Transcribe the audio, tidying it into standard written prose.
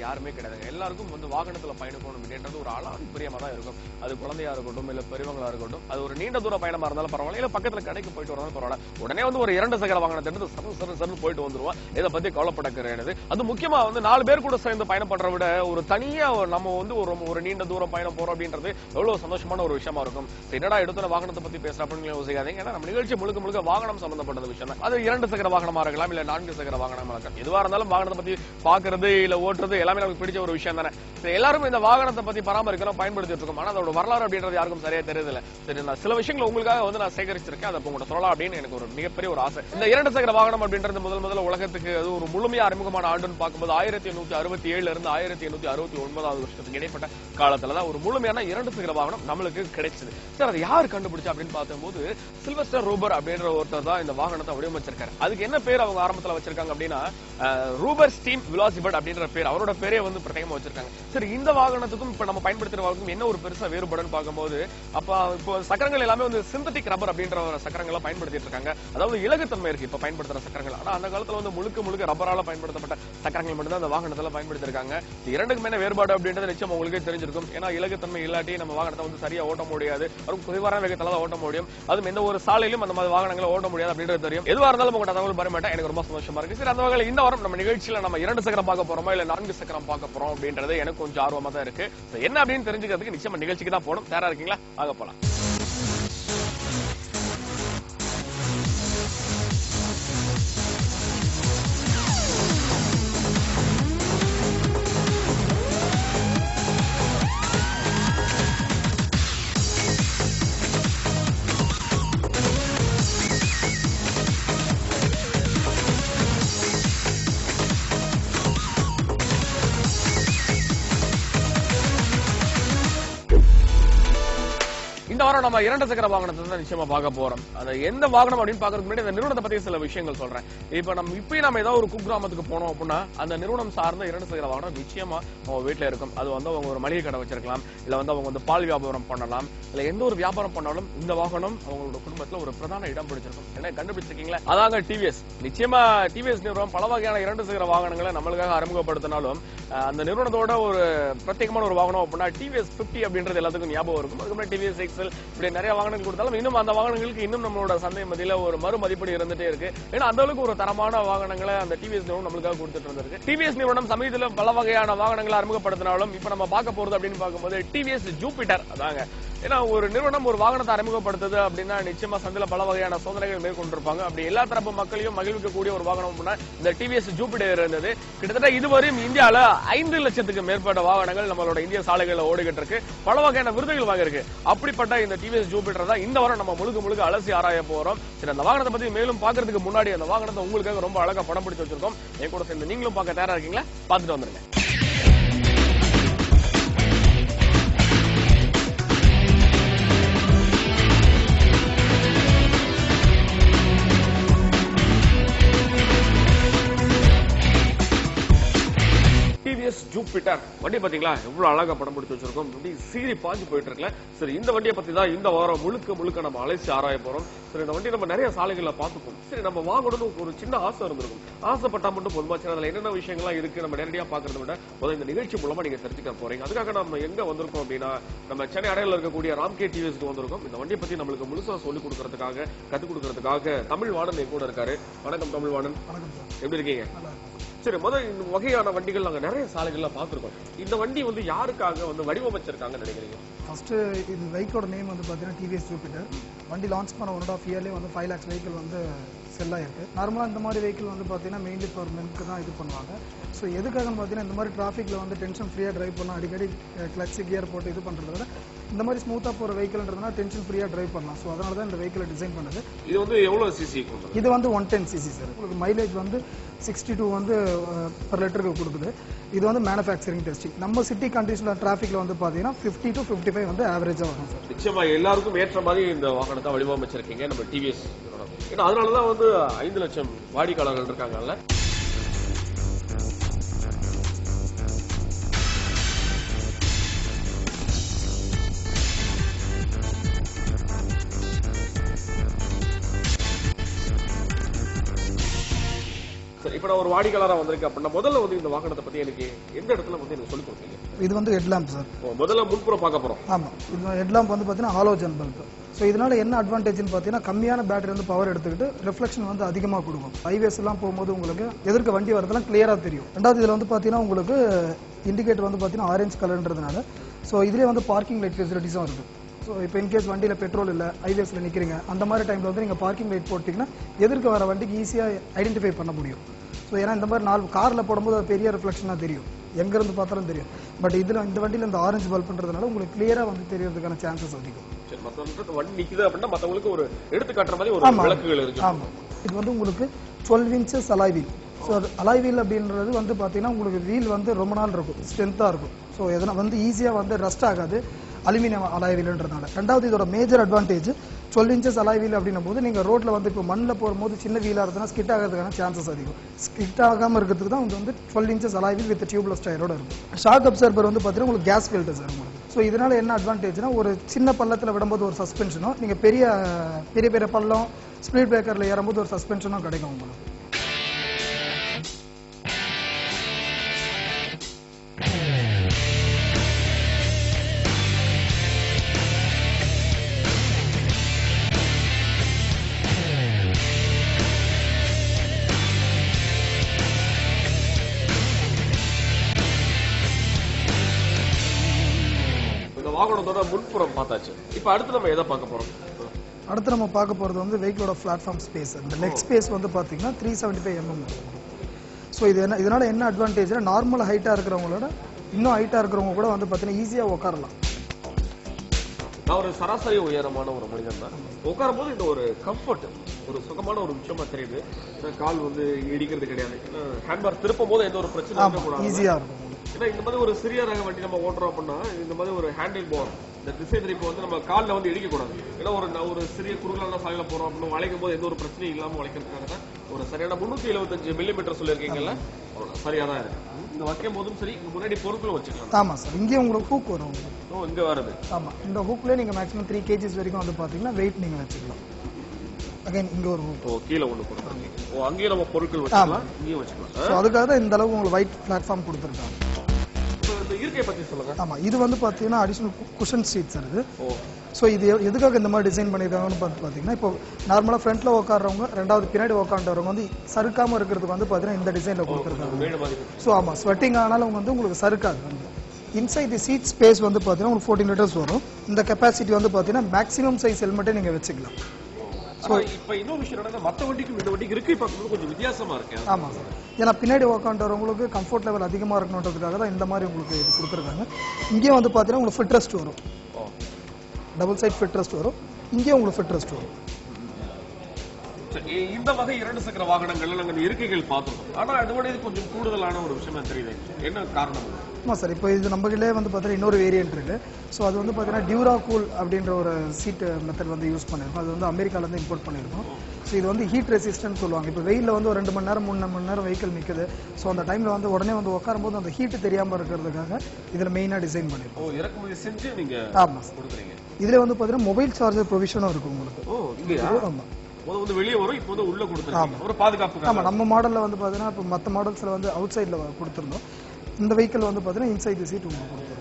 யாருமே கிடையாது. எல்லாருக்கும் வந்து வாகனத்துல பயணிக்கணும் அப்படின்றது ஒரு அளவு பிரியமா தான் இருக்கும். அது குழந்தையா இருக்கட்டும் இல்ல பெரியவங்களா இருக்கட்டும், அது ஒரு நீண்ட தூர பயணமா இருந்தாலும் பரவாயில்ல, இல்ல பக்கத்துல கடைக்கு போயிட்டு வரனாலும் பரவாயில்ல, உடனே வந்து ஒரு 2 சக்கர வாகனத்தை எடுத்து சரு போயிட்டு வந்துருவோம். இதை பத்தி கவலைப்பட கிடையாது. அது முக்கியமா வந்து 4 பேர் கூட சேர்ந்து பயணம் பண்றதை விட ஒரு தனியா நம்ம வந்து ஒரு நீண்ட தூரம் பயணம் போறோம் அப்படின்றது எவ்வளவு சந்தோஷமான ஒரு விஷயமா இருக்கும். என்னடா எடுத்த வாகனத்தை பத்தி பேசுற அப்படின்னு யோசிக்காதீங்க. ஏன்னா நம்ம நிகழ்ச்சி முழுக்க வாகனம் சம்பந்தப்பட்ட விஷயம். அது 2 சக்கர வாகனமா இருக்கலாம், இல்ல 4 சக்கர வாகனமா இருக்கலாம். எதுவா இருந்தாலும் வாகனத்தை பத்தி பாக்குறது இல்ல ஓட்டுறது எல்லாமே நமக்கு பிடிச்ச ஒரு விஷயம் தானே. எல்லாரும் இந்த வாகனத்தை பத்தி பராமரிக்கிறோம், பயன்படுத்திட்டு இருக்கோம். ஆனா அதோட வரலாறு அப்படின்றது யாருக்கும் சரியா தெரியல. சரி, நான் சில விஷயங்கள் உங்களுக்காக வந்து நான் சேகரிச்சிருக்கேன், அதை உங்கள்கிட்ட சொல்லலாம் அப்படின்னு எனக்கு ஒரு மிகப்பெரிய ஒரு ஆசை. இந்த 2 சக்கர வாகனம் அப்படின்றது முதல்ல உலகத்துக்கு அது ஒரு முழுமையா அறிமுகமான ஆண்டுன்னு பார்க்கும்போது 1867 இருந்து 1869 வருஷத்துக்கு இடைப்பட்ட காலத்துலதான் ஒரு முழுமையான 2 சக்கர வாகனம் நம்மளுக்கு கிடைச்சது. சார், அதை யார் கண்டுபிடிச்சா அப்படின்னு பார்த்தபோது சில்வஸ்டர் ரூபர் அப்படின்ற ஒருத்தர் தான் இந்த வாகனத்தை வடிவமைச்சிருக்காரு. அதுக்கு என்ன பேர் அவங்க ஆரம்பத்துல வச்சிருக்காங்க அப்படின்னா ரூபர் ஸ்டீம் வெலாசிபர்ட் அப்படின்ற பேர், அவரோட பேரே வந்து பிரத்யேகமா வச்சிருக்காங்க. சரி, இந்த வாகனத்துக்கும் இப்ப நம்ம பயன்படுத்துற வாகனத்துக்கும் என்ன ஒரு பெருசா வேறுபாடுன்னு பார்க்கும்போது, அப்ப இப்போ சக்கரங்கள் எல்லாமே வந்து சிந்தட்டிக் ரப்பர் அப்படின்ற ஒரு சக்கரங்களை பயன்படுத்திட்டு இருக்காங்க. அதாவது இலகுத்தன்மை இருக்கு இப்ப பயன்படுத்துற சக்கரங்கள். ஆனா அந்த காலத்துல வந்து முழுக்க ரப்பரால பயன்படுத்தப்பட்ட சக்கரங்கள் மட்டும் தான் அந்த வாகனத்துல பயன்படுத்திருக்காங்க. இரண்டுக்கும் என்ன வேறுபாடு அப்படின்றது நிச்சயம் உங்களுக்கே தெரிஞ்சிருக்கும். ஏன்னா இலகுத்தன்மை இல்லாட்டி நம்ம வாகனத்தை வந்து சரியா ஓட்ட முடியாது, அதுவும் குறைவான வேகத்துல தான் ஓட்ட முடியும். அதுவும் எந்த ஒரு சாலையிலும் அந்த மாதிரி வாகனங்களை ஓட்ட முடியாது அப்படின்றது தெரியும். எதுவா இருந்தாலும் உங்கள்கிட்ட தகவல் பர மாட்டேன், எனக்கு ரொம்ப சந்தோஷமா இருக்கு. சரி, அந்த வகையில் இந்த வாரம் நம்ம நிகழ்ச்சியில நம்ம 2 சக்கரம் பார்க்க போறோமா இல்ல 4 சக்கரம் பார்க்க போறோம் அப்படின்றது எனக்கு கொஞ்சம் ஆர்வமா தான் இருக்கு. என்ன அப்படின்னு தெரிஞ்சுக்கிறதுக்கு நிச்சயமா நிகழ்ச்சிக்கு தான் போகணும். தயாரா இருக்கீங்களா? ஆக போலாம். இந்த வாரம் நம்ம 2 சக்கர வாகனத்தை தான் நிச்சயமா பார்க்க போறோம். அது எந்த வாகனம் அப்படின்னு பாக்குறதுக்கு முன்னாடி அந்த நிறுவனத்தை பத்தி சில விஷயங்கள் சொல்றேன். இப்ப நம்ம ஏதாவது ஒரு குக்கிராமத்துக்கு போனோம் அப்படின்னா அந்த நிறுவனம் சார்ந்த 2 சக்கர வாகனம் நிச்சயமா அவங்க வீட்டுல இருக்கும். அது வந்து அவங்க ஒரு மளிகை கடை வச்சிருக்கலாம், இல்ல வந்து அவங்க வந்து பால் வியாபாரம் பண்ணலாம், இல்ல எந்த ஒரு வியாபாரம் பண்ணாலும் இந்த வாகனம் அவங்களோட குடும்பத்துல ஒரு பிரதான இடம் பிடிச்சிருக்கும். என்ன கண்டுபிடிச்சிருக்கீங்களா? அதாங்க டிவிஎஸ். நிச்சயமா டிவிஎஸ் நிறுவனம் பல வகையான 2 சக்கர வாகனங்களை நம்மளுக்காக அறிமுகப்படுத்தினாலும் அந்த நிறுவனத்தோட ஒரு பிரத்யேகமான ஒரு வாகனம் அப்படின்னா டிவிஎஸ் 50 அப்படின்றது எல்லாத்துக்கும் ஞாபகம் இருக்கும். அதுக்கு டிவிஎஸ் எக்ஸல் இப்படி நிறைய வாகனங்கள் கொடுத்தாலும் இன்னும் அந்த வாகனங்களுக்கு இன்னும் நம்மளோட சந்தை மத்தியில ஒரு மறு மதிப்பீடு இருந்துட்டே இருக்கு. ஏன்னா அந்த அளவுக்கு ஒரு தரமான வாகனங்களை அந்த டிவிஎஸ் நிறுவனம் நம்மளுக்காக கொடுத்துட்டு இருந்திருக்கு. டிவிஎஸ் நிறுவனம் சமீபத்தில் பல வகையான வாகனங்களை அறிமுகப்படுத்தினாலும் இப்ப நம்ம பார்க்க போறது அப்படின்னு பார்க்கும்போது டிவிஎஸ் ஜூபிட்டர் அதாங்க. ஏன்னா ஒரு நிறுவனம் ஒரு வாகனத்தை அறிமுகப்படுத்துது அப்படின்னா நிச்சயமா சந்தையில பல வகையான சோதனைகள் மேற்கொண்டிருப்பாங்க. அப்படி எல்லா தரப்பு மக்களையும் மகிழ்விக்கக்கூடிய ஒரு வாகனம் அப்படின்னா இந்த டிவிஎஸ் ஜூபிட்டர் இருந்தது. கிட்டத்தட்ட இதுவரையும் இந்தியால 5 லட்சத்துக்கு மேற்பட்ட வாகனங்கள் நம்மளோட இந்திய சாலைகளில் ஓடிக்கிட்டு இருக்கு. பல வகையான விருதுகள் வாங்கியிருக்கு. அப்படிப்பட்ட இந்த டிவிஎஸ் ஜூபிட்டர் தான் இந்த வாரம் நம்ம முழுக்க அலசி ஆராய போறோம். சரி, அந்த வாகனத்தை பத்தி மேலும் பாக்குறதுக்கு முன்னாடி அந்த வாகனத்தை உங்களுக்காக ரொம்ப அழகா படம் பிடிச்சு வச்சிருக்கோம். என் கூட சேர்ந்து நீங்களும் பார்க்க தயாரா இருக்கீங்களா? பார்த்துட்டு வந்துருங்க. ஜூபிட்டர் வண்டி பாத்தீங்களா எவ்வளவு அழகா படம் பிடிச்சு வச்சிருக்கோம். சீரி பாஞ்சு போயிட்டு இருக்கல. சரி, இந்த வண்டியை பத்தி தான் இந்த வாரம் முழுக்க நம்ம அலைசி ஆராய போறோம். சரி, இந்த வண்டி நம்ம நிறைய சாலைகள்ல பாத்துப்போம். சரி, நம்ம வாங்கணும்னு ஒரு சின்ன ஆசை இருந்திருக்கும். ஆசைப்பட்டா மட்டும் பொதுமாச்சு அதுல என்னென்ன விஷயங்கள்லாம் இருக்கு நம்ம நேரடியா பாக்குறத விட இந்த நிகழ்ச்சி மூலமா நீங்க தெரிஞ்சுக்க போறீங்க. அதுக்காக நம்ம எங்க வந்திருக்கோம் அப்படின்னா நம்ம சென்னை அடையில இருக்கக்கூடிய ராம்கே டிவிஎஸ்க்கு வந்திருக்கோம். இந்த வண்டியை பத்தி நம்மளுக்கு முழுசா சொல்லிக் கொடுக்கறதுக்காக கத்துக் கொடுக்கறதுக்காக தமிழ்வாணன் கூட இருக்காரு. வணக்கம் தமிழ்வாணன், எப்படி இருக்கீங்க? சரி, இந்த வகையான வண்டிகள் நாங்க நிறைய சாலைகள்ல பாத்துருக்கோம். இந்த வண்டி வந்து யாருக்காக வந்து வடிவமைச்சிருக்காங்கன்னு நினைக்கிறீங்க? ஃபர்ஸ்ட் இது பைக்கோட நேம் வந்து பாத்தீங்கன்னா டிவிஎஸ் ஜூபிட்டர். வண்டி லான்ச் பண்ண 1.5 இயர்லயே வந்து 5 lakhs வெஹிக்கிள் வந்து செல் ஆயிருக்கு. நார்மலாக இந்த மாதிரி வெஹிக்கிள் வந்து பார்த்தீங்கன்னா மெயின்லி ஃபார் மென்க்கு தான் இது பண்ணுவாங்க. ஸோ எதுக்காகன்னு பார்த்தீங்கன்னா இந்த மாதிரி டிராஃபிக்கில் வந்து டென்ஷன் ஃப்ரீயாக ட்ரைவ் பண்ணலாம். அடிக்கடி கிளச்சு கியர் போட்டு இது பண்ணுறத விட இந்த மாதிரி ஸ்மூத்தாக போகிற வெஹிக்கிள்ன்றதுனா டென்ஷன் ஃப்ரீயாக ட்ரைவ் பண்ணலாம். ஸோ அதனால தான் இந்த வெஹிக்கிளை டிசைன் பண்ணது. இது வந்து எவ்வளோ சிசி? இது வந்து 110 cc சார். உங்களுக்கு மைலேஜ் வந்து 62 வந்து per லிட்டருக்கு கொடுக்குது. இது வந்து மேனுஃபேக்சரிங் டெஸ்டிங். நம்ம சிட்டி கண்ட்ரீஸில் டிராஃபிக்கில் வந்து பார்த்தீங்கன்னா 50 to 55 வந்து ஆவரேஜாக வரும் சார். நிச்சயமா எல்லாருக்கும் ஏற்ற மாதிரி இந்த வாகனத்தை வடிவமைச்சிருக்கீங்க நம்ம டிவிஎஸ். ஏன்னா அதனாலதான் வந்து 5 லட்சம் வாடிக்கையாளர்கள் இருக்காங்கல்ல. இப்ப இப்ப நான் ஒரு வாடிக்கையாளரா வந்திருக்கேன் அப்படின்னா முதல்ல வந்து இந்த வாகனத்தை பத்தி எனக்கு எந்த இடத்துல வந்து எனக்கு சொல்லிக் கொடுப்பீங்க? இது வந்து ஹெட்லாம்ப் சார். முதல்ல முன்புறம் பார்க்க போறோம். ஆமா, இது ஹெட்லாம்ப் வந்து பாத்தீங்கன்னா ஹாலோஜன் பல்ப். ஸோ இதனால என்ன அட்வான்டேஜ்னு பார்த்தீங்கன்னா கம்மியான பேட்டரி வந்து பவர் எடுத்துக்கிட்டு ரிஃப்ளெக்ஷன் வந்து அதிகமாக கொடுக்கும். ஹைவேஸ் எல்லாம் போகும்போது உங்களுக்கு எதிர்க்க வண்டி வரதெல்லாம் கிளியராக தெரியும். ரெண்டாவது இதில் வந்து பார்த்தீங்கன்னா உங்களுக்கு இண்டிகேட்டர் வந்து பார்த்தீங்கன்னா ஆரஞ்சு கலர்ன்றதுனால ஸோ இதுலேயே வந்து பார்க்கிங் லைட் ஃபெசிலிட்டிஸும் இருக்குது. ஸோ இப்போ இன்கேஸ் வண்டியில் பெட்ரோல் இல்லை, ஹைவேஸில் நிற்கிறீங்க, அந்த மாதிரி டைமில் வந்து நீங்கள் பார்க்கிங் லைட் போட்டிங்கன்னா எதிர்க்க வர வண்டிக்கு ஈஸியாக ஐடென்டிஃபை பண்ண முடியும். ஸோ ஏன்னா இந்த மாதிரி 4 காரில் போடும்போது அது பெரிய ரிஃப்ளெக்ஷனாக தெரியும், எங்கேருந்து பார்த்தாலும் தெரியும். பட் இதில் இந்த வண்டியில் இந்த ஆரஞ்சு பல்ப்ன்றதுனால உங்களுக்கு கிளியராக வந்து தெரியறதுக்கான சான்சஸ் அதிகம். வண்டி நிக்குது அப்படின்னா மற்றவங்களுக்கு ஒரு எடுத்துக்காட்டுற மாதிரி ஒரு விளக்குகள் இருக்கு. ஆமாம், இது வந்து உங்களுக்கு 12 inches alloy wheel. So alloy wheel அப்படின்றது வந்து பார்த்தீங்கன்னா உங்களுக்கு வீல் வந்து ரொம்ப நாள் இருக்கும், ஸ்ட்ரென்த்தாக இருக்கும். ஸோ எதனா வந்து ஈஸியாக வந்து ரஸ்ட் ஆகாது அலுமினியம் அலாய் வீல்ன்றதுனால. ரெண்டாவது இதோட major advantage 12 inches alloy wheel அப்படின்னும் போது நீங்கள் ரோட்டில் வந்து இப்போ மண்ணில் போகும்போது சின்ன வீலாக இருந்ததுன்னா ஸ்கிட் ஆகிறதுக்கான சான்சஸ் அதிகம். ஸ்கிட் ஆகாமல் இருக்கிறதுக்கு தான் வந்து 12 inches alloy wheel with tubeless டயரோட இருக்கும். ஷாக் அப்சர்வர் வந்து பார்த்தீங்கன்னா உங்களுக்கு கேஸ் ஃபில்டர் சார் உங்களுக்கு. ஸோ இதனால என்ன அட்வான்டேஜ்னா ஒரு சின்ன பள்ளத்தில் விடும்போது ஒரு சஸ்பென்ஷனும், நீங்கள் பெரிய பெரிய பெரிய பள்ளம் ஸ்பீட் பிரேக்கரில் ஏறும்போது ஒரு சஸ்பென்ஷனும் கிடைக்கும் உங்களுக்கு. வாகனத்தோட முன்புறம் பார்த்தாச்சு. இப்போ அடுத்து நம்ம எதை பார்க்க போறோம்? அடுத்து நம்ம பார்க்க போகிறது வந்து வெஹிக்கிளோட பிளாட்ஃபார்ம் ஸ்பேஸ். இந்த லெக் ஸ்பேஸ் வந்து பார்த்தீங்கன்னா 375 mm. ஸோ இதனால என்ன அட்வான்டேஜ்னா நார்மல் ஹைட்டாக இருக்கிறவங்களோட இன்னும் ஹைட்டாக இருக்கிறவங்க கூட வந்து பார்த்தீங்கன்னா ஈஸியாக உட்காரலாம். நான் ஒரு சராசரி உயரமான ஒரு மனிதன் தான். உட்காரும் போது இந்த ஒரு கம்ஃபர்ட், ஒரு சுகமான ஒரு விஷயமா தெரியுது. கால் வந்து இடிக்கிறது கிடையாது. ஹேண்ட்பார் திருப்பும் போது எந்த ஒரு பிரச்சனை ஈஸியாக இருக்கும். ஏன்னா இந்த மாதிரி ஒரு சிறிய ரக வண்டி நம்ம ஓட்டுறோம் அப்படின்னா இந்த மாதிரி ஒரு ஹேண்டில் பார், இந்த திசை திருப்பி வந்து நம்ம காலில் வந்து இடிக்க கூடாது. ஏன்னா ஒரு சிறிய குறுகலான சாலையில போறோம் அப்படின்னு வளைக்கும் போது எந்த ஒரு பிரச்சனையும் இல்லாம வளைக்கிறதுக்காக தான் ஒரு சரியான 375 mm சொல்லியிருக்கீங்கல்ல, சரியா தான் இருக்கு. இந்த வைக்கும் போதும் சரி, முன்னாடி பொருட்களும் வச்சுக்கலாம். ஆமா சார், இங்கே உங்களுக்கு ஹூக் வரும். இங்க வருது. ஆமா, இந்த ஹூக்ல நீங்க மேக்ஸிமம் 3 kgs வரைக்கும் வந்து பாத்தீங்கன்னா வெயிட் நீங்க வச்சுக்கலாம். அகைன் இங்க ஒரு ஹூக் கீழ ஒன்னு கொடுத்துருக்கீங்க. அங்கேயே நம்ம பொருட்கள் வச்சுக்கலாம், இங்கேயும் வச்சுக்கலாம். ஸோ அதுக்காக தான் இந்த அளவு உங்களுக்கு ஒயிட் பிளாட்ஃபார்ம் கொடுத்துருக்காங்க. இருக்கை பத்தி சொல்லுங்க. ஆமா, இது வந்து பாத்தீங்கன்னா அடிஷனல் குஷன் சீட்ஸ் இருக்கு. ஸோ இது எதுக்காக இந்த மாதிரி டிசைன் பண்ணியிருக்காங்கன்னு பார்த்தீங்கன்னா இப்போ நார்மலாக ஃப்ரண்ட்ல உட்காடுறவங்க, ரெண்டாவது பின்னாடி உட்காந்துறவங்க வந்து சறுக்காம இருக்கிறதுக்கு வந்து பார்த்தீங்கன்னா இந்த டிசைனில் கொடுத்துருக்காங்க. ஸோ ஆமாம், ஸ்வெட்டிங் ஆனாலும் வந்து உங்களுக்கு சறுக்காது. வந்து இன்சைட் தி சீட் ஸ்பேஸ் வந்து பார்த்தீங்கன்னா உங்களுக்கு 14 liters வரும். இந்த கெப்பாசிட்டி வந்து பார்த்தீங்கன்னா மேக்ஸிமம் சைஸ் ஹெல்மெட்டை நீங்கள் வச்சுக்கலாம். ஸோ இப்போ இன்னொரு விஷயம் என்னன்னா மற்ற வண்டிக்கும் இந்த வண்டிக்கு இருக்கு பார்க்கும்போது கொஞ்சம் வித்தியாசமா இருக்கு. ஆமாம் சார், ஏன்னா பின்னாடி உட்காந்துறவங்களுக்கு கம்ஃபர்ட் லெவல் அதிகமாக இருக்கணுன்றதுக்காக தான் இந்த மாதிரி உங்களுக்கு இது கொடுத்துருக்காங்க. இங்கேயும் வந்து பார்த்தீங்கன்னா உங்களுக்கு ஃபிட் ரெஸ்ட் வரும், டபுள் சைட் ஃபிட் ரெஸ்ட் வரும். இங்கேயும் உங்களுக்கு ஃபிட் ரெஸ்ட் வரும். இந்த வகை 2 சக்கர வாகனங்கள்ல நாங்கள் இருக்கைகள் பார்த்தோம். ஆனா அதோட இது கொஞ்சம் கூடுதலான ஒரு விஷயமா தெரியுது. என்ன காரணம்? ஆமாம் சார், இப்போ இது நம்மகிட்டே வந்து பார்த்தீங்கன்னா இன்னொரு வேரியன்ட் இருக்கு. ஸோ அது வந்து பார்த்தீங்கன்னா டியூரா கூல் அப்படின்ற ஒரு சீட் மெத்தட் வந்து யூஸ் பண்ணியிருக்கோம். அது வந்து அமெரிக்காலேருந்து இம்போர்ட் பண்ணியிருக்கோம். ஸோ இது வந்து ஹீட் ரெசிஸ்டன்ட் சொல்லுவாங்க. இப்போ வெயிலில் வந்து ஒரு 2 மணி நேரம் 3 மணி நேரம் வெஹிக்கிள் நிற்குது. ஸோ அந்த டைமில் வந்து உடனே வந்து உட்காரும்போது அந்த ஹீட் தெரியாமல் இருக்கிறதுக்காக இதில் மெயினாக டிசைன் பண்ணியிருக்கோம். இறக்குமதி செஞ்சு நீங்க ஆமாம் கொடுக்குறீங்க. இதில் வந்து பார்த்தீங்கன்னா மொபைல் சார்ஜர் ப்ரொவிஷனும் இருக்கும் உங்களுக்கு. ஆமாம், வந்து வெளியே வரும், இப்போ வந்து உள்ள கொடுத்துருக்காங்க ஒரு பாதுகாப்பு. ஆமா, நம்ம மாடல்ல வந்து பாத்தீங்கன்னா இப்போ மற்ற மாடல்ஸ்ல வந்து அவுட் சைட்ல கொடுத்துருந்தோம். இந்த வெஹிக்கிள் வந்து பாத்தீங்கன்னா இன்சைட் தி சீட் உங்களுக்கு கொடுத்துருக்கோம்.